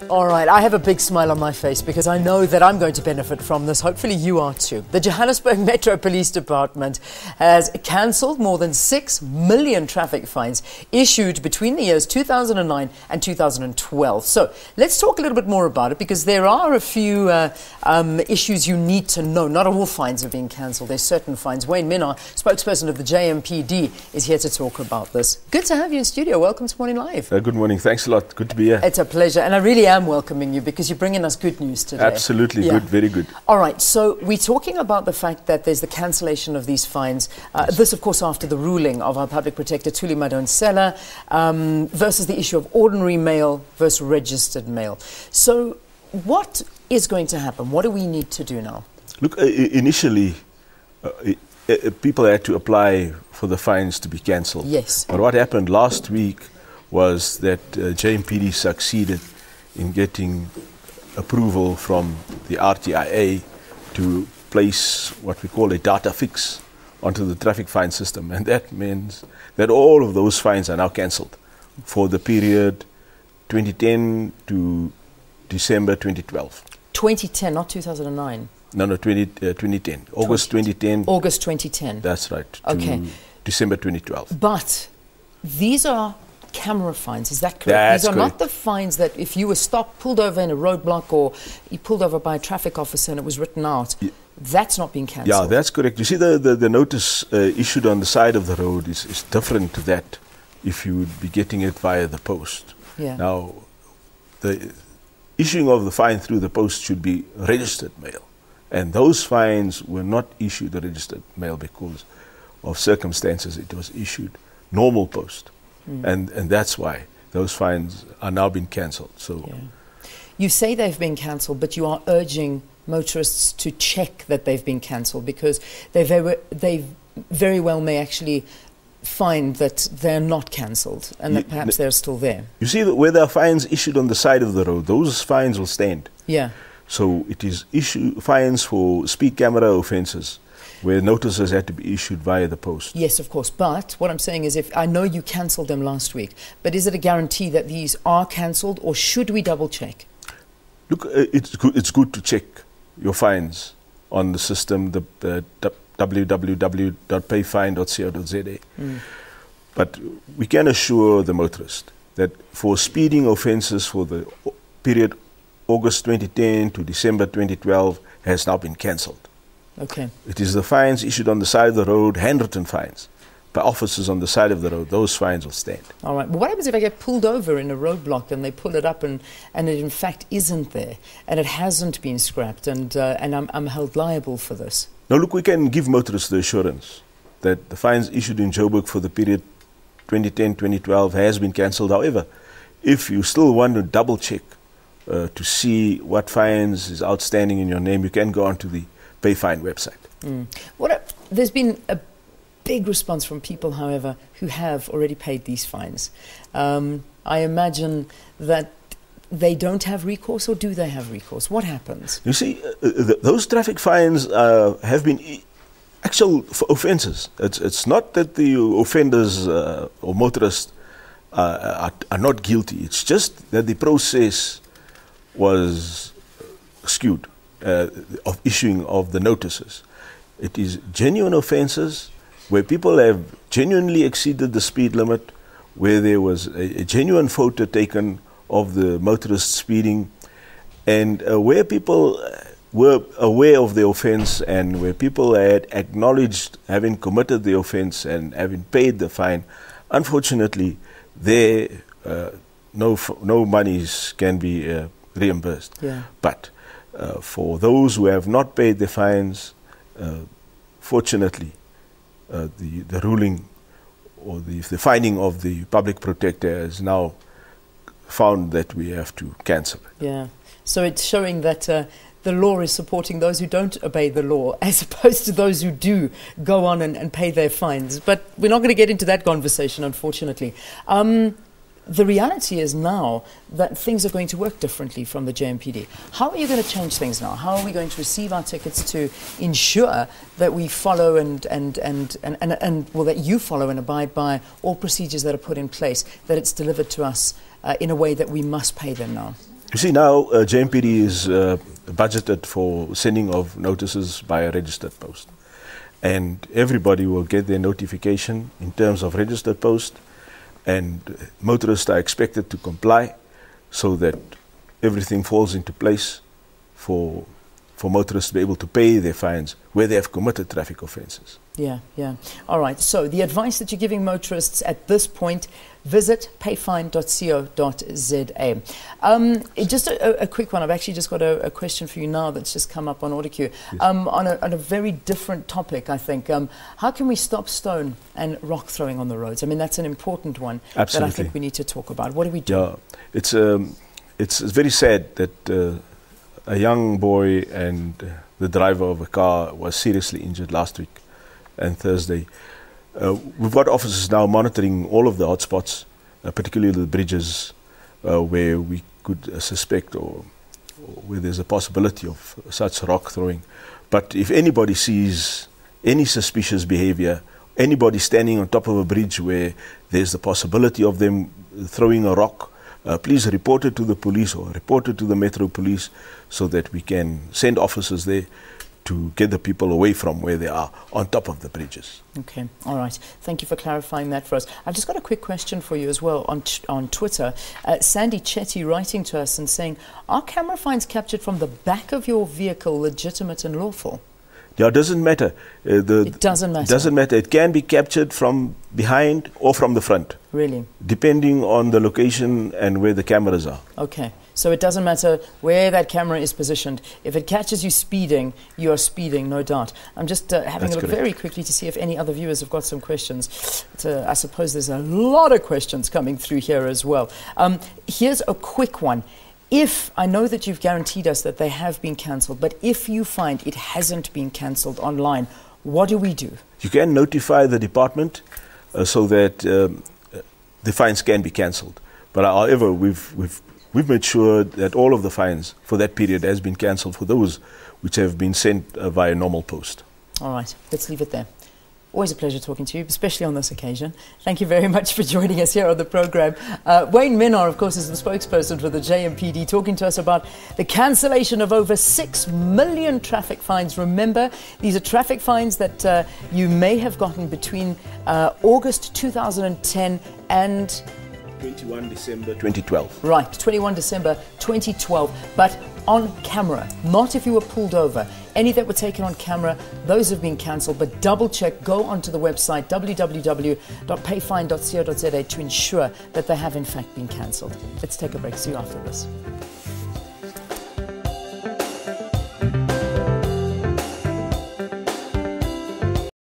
All right, I have a big smile on my face because I know that I'm going to benefit from this. Hopefully you are too. The Johannesburg Metro Police Department has cancelled more than 6 million traffic fines issued between the years 2009 and 2012. So let's talk a little bit more about it because there are a few issues you need to know. Not all fines have been cancelled. There's certain fines. Wayne Minnar, spokesperson of the JMPD, is here to talk about this. Good to have you in studio. Welcome to Morning Live. Good morning. Thanks a lot. Good to be here. It's a pleasure. And I really am welcoming you because you're bringing us good news today. Absolutely. Yeah. Good. Very good. All right. So we're talking about the fact that there's the cancellation of these fines. This, of course, after the ruling of our public protector, Thuli Madonsela, versus the issue of ordinary mail versus registered mail. So what is going to happen? What do we need to do now? Look, initially, people had to apply for the fines to be cancelled. Yes. But what happened last week was that JMPD succeeded in getting approval from the RTIA to place what we call a data fix onto the traffic fine system. And that means that all of those fines are now cancelled for the period 2010 to December 2012. 2010, not 2009. No, 2010. August 2010. August 2010. That's right. Okay. December 2012. But these are camera fines, is that correct? That's These are correct. not the fines that if you were stopped, pulled over in a roadblock, or you pulled over by a traffic officer and it was written out. That's not being cancelled. Yeah, that's correct. You see, the notice issued on the side of the road is different to that if you would be getting it via the post. Yeah. Now, the issuing of the fine through the post should be registered mail. And those fines were not issued a registered mail because of circumstances. It was issued normal post. And that's why those fines are now being cancelled. So, yeah. You say they've been cancelled, but you are urging motorists to check that they've been cancelled because they very well may actually find that they're not cancelled and that perhaps they're still there. You see, that where there are fines issued on the side of the road, those fines will stand. Yeah. So it is fines for speed camera offences, where notices had to be issued via the post. Yes, of course. But what I'm saying is, if I know you cancelled them last week, but is it a guarantee that these are cancelled, or should we double check? Look, it's good to check your fines on the system, the www.payfine.co.za. But we can assure the motorist that for speeding offences for the period August 2010 to December 2012 has now been cancelled. Okay. It is the fines issued on the side of the road, handwritten fines, by officers on the side of the road. Those fines will stand. All right. But what happens if I get pulled over in a roadblock and they pull it up and it in fact isn't there and it hasn't been scrapped and I'm held liable for this? Now, look, we can give motorists the assurance that the fines issued in Joburg for the period 2010-2012 has been cancelled. However, if you still want to double-check to see what fines is outstanding in your name, you can go onto the Payfine website. There's been a big response from people, however, who have already paid these fines. I imagine that they don't have recourse, or do they have recourse? What happens? You see, those traffic fines have been actual offences. It's not that the offenders or motorists are not guilty. It's just that the process was skewed. Of issuing of the notices. It is genuine offences where people have genuinely exceeded the speed limit, where there was a genuine photo taken of the motorist speeding, and where people were aware of the offence and where people had acknowledged having committed the offence and having paid the fine. Unfortunately, there no monies can be reimbursed. Yeah. But for those who have not paid the fines, fortunately, the ruling or the finding of the public protector has now found that we have to cancel it. Yeah. So it's showing that the law is supporting those who don't obey the law as opposed to those who do go on and pay their fines. But we're not going to get into that conversation, unfortunately. The reality is now that things are going to work differently from the JMPD. How are you going to change things now? How are we going to receive our tickets to ensure that we follow and that you follow and abide by all procedures that are put in place, that it's delivered to us in a way that we must pay them now? You see, now JMPD is budgeted for sending of notices by a registered post. And everybody will get their notification in terms of registered post, and motorists are expected to comply so that everything falls into place for motorists to be able to pay their fines where they have committed traffic offences. Yeah. All right. So the advice that you're giving motorists at this point, visit payfine.co.za. Just a quick one. I've actually just got a question for you now that's just come up on AutoQ. Yes. On a very different topic, I think. How can we stop stone and rock throwing on the roads? I mean, that's an important one. Absolutely. That I think we need to talk about. What do we do? Yeah, it's very sad that a young boy and the driver of a car was seriously injured last week and Thursday. We've got officers now monitoring all of the hotspots, particularly the bridges where we could suspect or where there's a possibility of such rock throwing. But if anybody sees any suspicious behavior, anybody standing on top of a bridge where there's the possibility of them throwing a rock, please report it to the police or report it to the Metro Police so that we can send officers there to get the people away from where they are on top of the bridges. Okay, all right. Thank you for clarifying that for us. I've just got a quick question for you as well on Twitter. Sandy Chetty writing to us and saying, are camera fines captured from the back of your vehicle legitimate and lawful? Yeah, it doesn't matter. It doesn't matter? It doesn't matter. It can be captured from behind or from the front. Really? Depending on the location and where the cameras are. Okay. So it doesn't matter where that camera is positioned. If it catches you speeding, you are speeding, no doubt. I'm just having a look very quickly to see if any other viewers have got some questions. I suppose there's a lot of questions coming through here as well. Here's a quick one. If, I know that you've guaranteed us that they have been cancelled, but if you find it hasn't been cancelled online, what do we do? You can notify the department so that the fines can be cancelled. But however, we've made sure that all of the fines for that period has been cancelled for those which have been sent via normal post. All right, let's leave it there. Always a pleasure talking to you, especially on this occasion. Thank you very much for joining us here on the program. Wayne Minnar, of course, is the spokesperson for the JMPD, talking to us about the cancellation of over 6 million traffic fines. Remember, these are traffic fines that you may have gotten between August 2010 and 21 December 2012. Right, 21 December 2012, but on camera, not if you were pulled over. Any that were taken on camera, those have been cancelled, but double check, go onto the website www.payfine.co.za to ensure that they have in fact been cancelled. Let's take a break, see you after this.